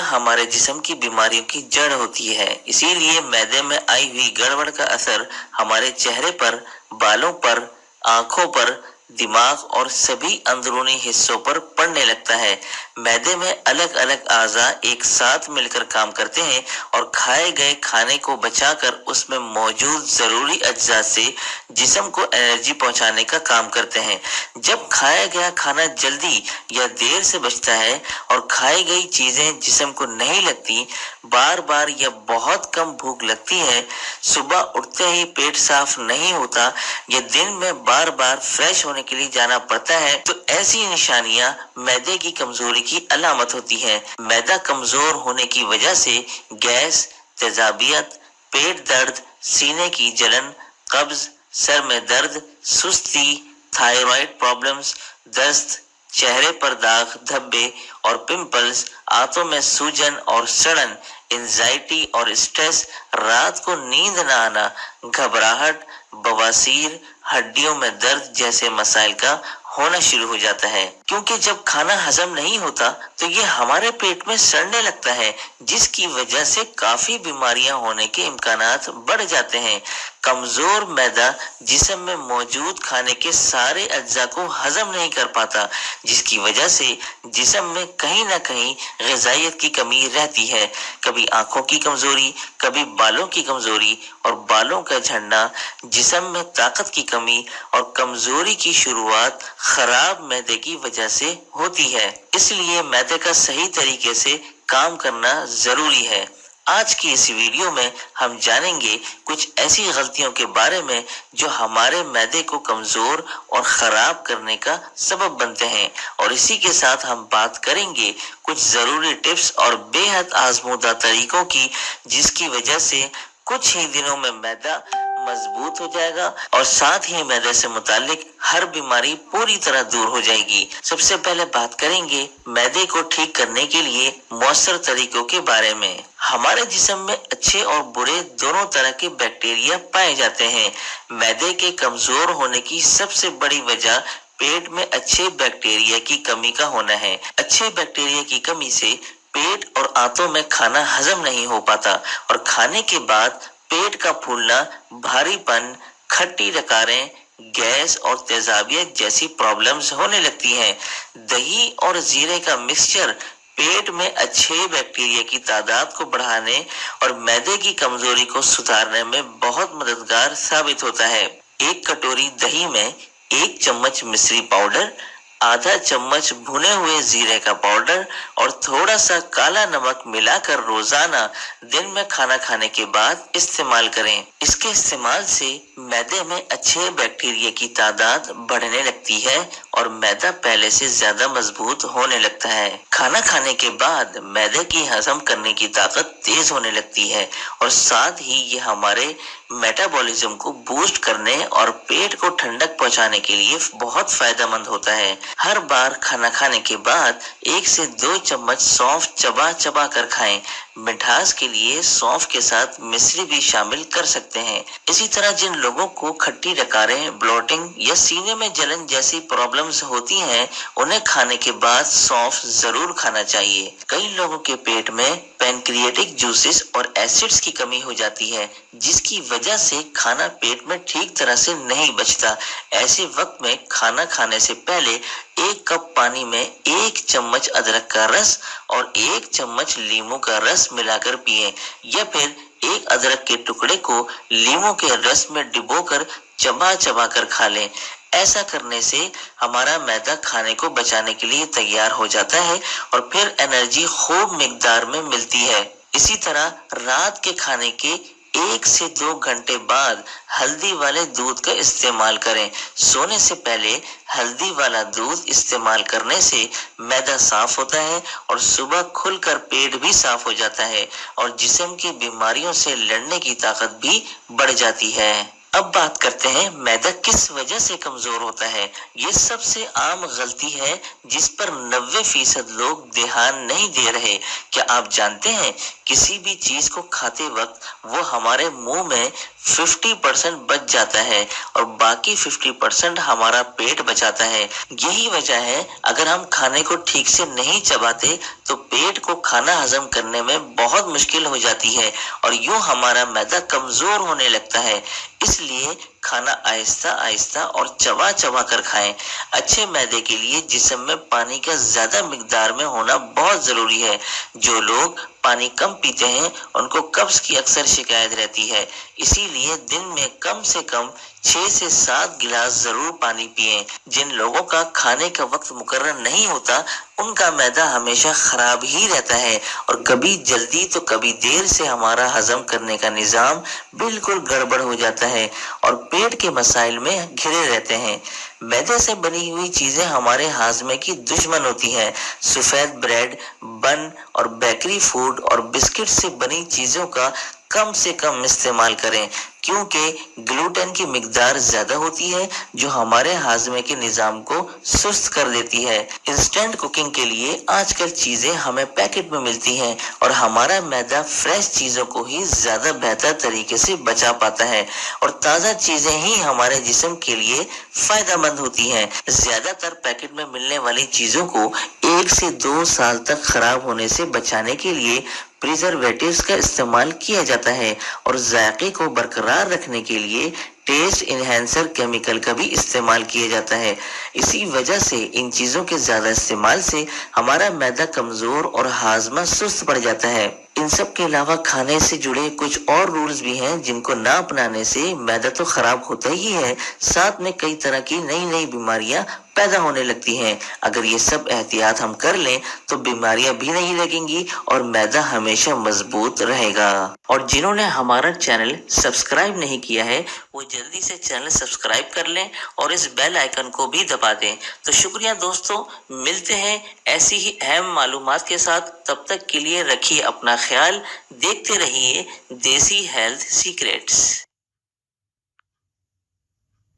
हमारे जिस्म की बीमारियों की जड़ होती है, इसीलिए मैदे में आई हुई गड़बड़ का असर हमारे चेहरे पर, बालों पर, आंखों पर, दिमाग और सभी अंदरूनी हिस्सों पर पड़ने लगता है। मैदे में अलग अलग आज़ा एक साथ मिलकर काम करते हैं और खाए गए खाने को बचाकर उसमें मौजूद जरूरी अज्जा से जिस्म को एनर्जी पहुंचाने का काम करते हैं। जब खाया गया खाना जल्दी या देर से बचता है और खाई गई चीजें जिस्म को नहीं लगती, बार बार या बहुत कम भूख लगती है, सुबह उठते ही पेट साफ नहीं होता या दिन में बार बार फ्रेश होने के लिए जाना पड़ता है, तो ऐसी निशानियां मैदे की कमजोरी की अलामत होती है। मैदा कमजोर होने की वजह से गैस, तेजाबियत, पेट दर्द, सीने की जलन, कब्ज, सर में दर्द, सुस्ती, थायराइड प्रॉब्लम्स, दस्त, चेहरे पर दाग, धब्बे और पिंपल्स, आंतों में सूजन और सड़न, एंजाइटी और स्ट्रेस, रात को नींद न आना, घबराहट, बवासीर, हड्डियों में दर्द जैसे मसाइल का होना शुरू हो जाता है। क्योंकि जब खाना हजम नहीं होता तो ये हमारे पेट में सड़ने लगता है, जिसकी वजह से काफी बीमारियां होने के इम्कानात बढ़ जाते हैं। कमजोर मैदा जिस्म में मौजूद खाने के सारे अज्जा को हजम नहीं कर पाता, जिसकी वजह से जिस्म में कहीं ना कहीं ग़िज़ाइयत की कमी रहती है। कभी आंखों की कमजोरी, कभी बालों की कमजोरी और बालों का झड़ना, जिस्म में ताकत की कमी और कमजोरी की शुरुआत खराब मैदे की वजह से होती है। इसलिए मैदे का सही तरीके से काम करना जरूरी है। आज की इस वीडियो में हम जानेंगे कुछ ऐसी गलतियों के बारे में जो हमारे मैदे को कमजोर और खराब करने का सबब बनते हैं, और इसी के साथ हम बात करेंगे कुछ जरूरी टिप्स और बेहद आजमूदा तरीकों की, जिसकी वजह से कुछ ही दिनों में मैदा मजबूत हो जाएगा और साथ ही मैदे से मुतालिक हर बीमारी पूरी तरह दूर हो जाएगी। सबसे पहले बात करेंगे मैदे को ठीक करने के लिए मौसर तरीकों के बारे में। हमारे जिस्म में अच्छे और बुरे दोनों तरह के बैक्टीरिया पाए जाते हैं। मैदे के कमजोर होने की सबसे बड़ी वजह पेट में अच्छे बैक्टीरिया की कमी का होना है। अच्छे बैक्टीरिया की कमी से पेट और आंतों में खाना हजम नहीं हो पाता और खाने के बाद पेट का फूलना, भारीपन, खट्टी डकारें, गैस और तेजाबियत जैसी प्रॉब्लम्स होने लगती हैं। दही और जीरे का मिक्सचर पेट में अच्छे बैक्टीरिया की तादाद को बढ़ाने और मैदे की कमजोरी को सुधारने में बहुत मददगार साबित होता है। एक कटोरी दही में 1 चम्मच मिश्री पाउडर, आधा चम्मच भुने हुए जीरे का पाउडर और थोड़ा सा काला नमक मिलाकर रोजाना दिन में खाना खाने के बाद इस्तेमाल करें। इसके इस्तेमाल से मैदे में अच्छे बैक्टीरिया की तादाद बढ़ने लगती है और मैदा पहले से ज्यादा मजबूत होने लगता है। खाना खाने के बाद मैदे की हजम करने की ताकत तेज होने लगती है और साथ ही ये हमारे मेटाबॉलिज्म को बूस्ट करने और पेट को ठंडक पहुंचाने के लिए बहुत फायदेमंद होता है। हर बार खाना खाने के बाद 1 से 2 चम्मच सौंफ चबा चबा कर खाएं। मिठास के लिए सौंफ के साथ मिश्री भी शामिल कर सकते हैं। इसी तरह जिन लोगों को खट्टी डकारें, ब्लोटिंग या सीने में जलन जैसी प्रॉब्लम्स होती हैं, उन्हें खाने के बाद सौंफ जरूर खाना चाहिए। कई लोगों के पेट में पैनक्रियाटिक जूसेस और एसिड्स की कमी हो जाती है, जिसकी वजह से खाना पेट में ठीक तरह से नहीं बचता। ऐसे वक्त में खाना खाने से पहले 1 कप पानी में 1 चम्मच अदरक का रस और 1 चम्मच लीमू का रस मिलाकर पिएं, या फिर एक अदरक के टुकड़े को लीमू के रस में डिबोकर चबा चबा कर खा लें। ऐसा करने से हमारा मैदा खाने को बचाने के लिए तैयार हो जाता है और फिर एनर्जी खूब मिकदार में मिलती है। इसी तरह रात के खाने के 1 से 2 घंटे बाद हल्दी वाले दूध का इस्तेमाल करें। सोने से पहले हल्दी वाला दूध इस्तेमाल करने से मैदा साफ होता है और सुबह खुलकर पेट भी साफ हो जाता है और जिस्म की बीमारियों से लड़ने की ताकत भी बढ़ जाती है। अब बात करते हैं मैदा किस वजह से कमजोर होता है। ये सबसे आम गलती है जिस पर 90% लोग ध्यान नहीं दे रहे। क्या आप जानते हैं किसी भी चीज को खाते वक्त वो हमारे मुंह में 50% बच जाता है और बाकी 50% हमारा पेट बचाता है। यही वजह है अगर हम खाने को ठीक से नहीं चबाते तो पेट को खाना हजम करने में बहुत मुश्किल हो जाती है और यूं हमारा मैदा कमजोर होने लगता है। इसलिए खाना आहिस्ता आहिस्ता और चबा चबा कर खाएं। अच्छे मैदे के लिए जिस्म में पानी का ज्यादा मिकदार में होना बहुत जरूरी है। जो लोग पानी कम पीते हैं उनको कब्ज की अक्सर शिकायत रहती है। इसीलिए दिन में कम से कम 6 से 7 गिलास जरूर पानी पिएं। जिन लोगों का खाने का वक्त मुकर्रर नहीं होता उनका मैदा हमेशा खराब ही रहता है और कभी जल्दी तो कभी देर से हमारा हजम करने का निजाम बिल्कुल गड़बड़ हो जाता है और पेट के मसाइल में घिरे रहते हैं। मैदे से बनी हुई चीजें हमारे हाजमे की दुश्मन होती हैं। सफेद ब्रेड, बन और बेकरी फूड और बिस्किट से बनी चीजों का कम से कम इस्तेमाल करें क्योंकि ग्लूटेन की मिकदार ज्यादा होती है जो हमारे हाजमे के निजाम को सुस्त कर देती है। इंस्टेंट कुकिंग के लिए आजकल चीजें हमें पैकेट में मिलती हैं और हमारा मैदा फ्रेश चीजों को ही ज्यादा बेहतर तरीके से बचा पाता है और ताजा चीजें ही हमारे जिस्म के लिए फायदेमंद होती हैं। ज्यादातर पैकेट में मिलने वाली चीजों को 1 से 2 साल तक खराब होने से बचाने के लिए प्रिजर्वेटिव्स का इस्तेमाल किया जाता है और जायके को बरकरार रखने के लिए टेस्ट इनहेंसर केमिकल का भी इस्तेमाल किया जाता है। इसी वजह से इन चीजों के ज्यादा इस्तेमाल से हमारा मैदा कमजोर और हाजमा सुस्त पड़ जाता है। इन सब के अलावा खाने से जुड़े कुछ और रूल्स भी हैं जिनको ना अपनाने से मैदा तो खराब होता ही है, साथ में कई तरह की नई नई बीमारियां पैदा होने लगती हैं। अगर ये सब एहतियात हम कर लें तो बीमारियां भी नहीं लगेंगी और मैदा हमेशा मजबूत रहेगा। और जिन्होंने हमारा चैनल सब्सक्राइब नहीं किया है वो जल्दी से चैनल सब्सक्राइब कर लें और इस बेल आइकन को भी दबा दें। तो शुक्रिया दोस्तों, मिलते हैं ऐसी ही अहम मालूमात के साथ। तब तक के लिए रखिए अपना ख्याल, देखते रहिए देसी हेल्थ सीक्रेट्स।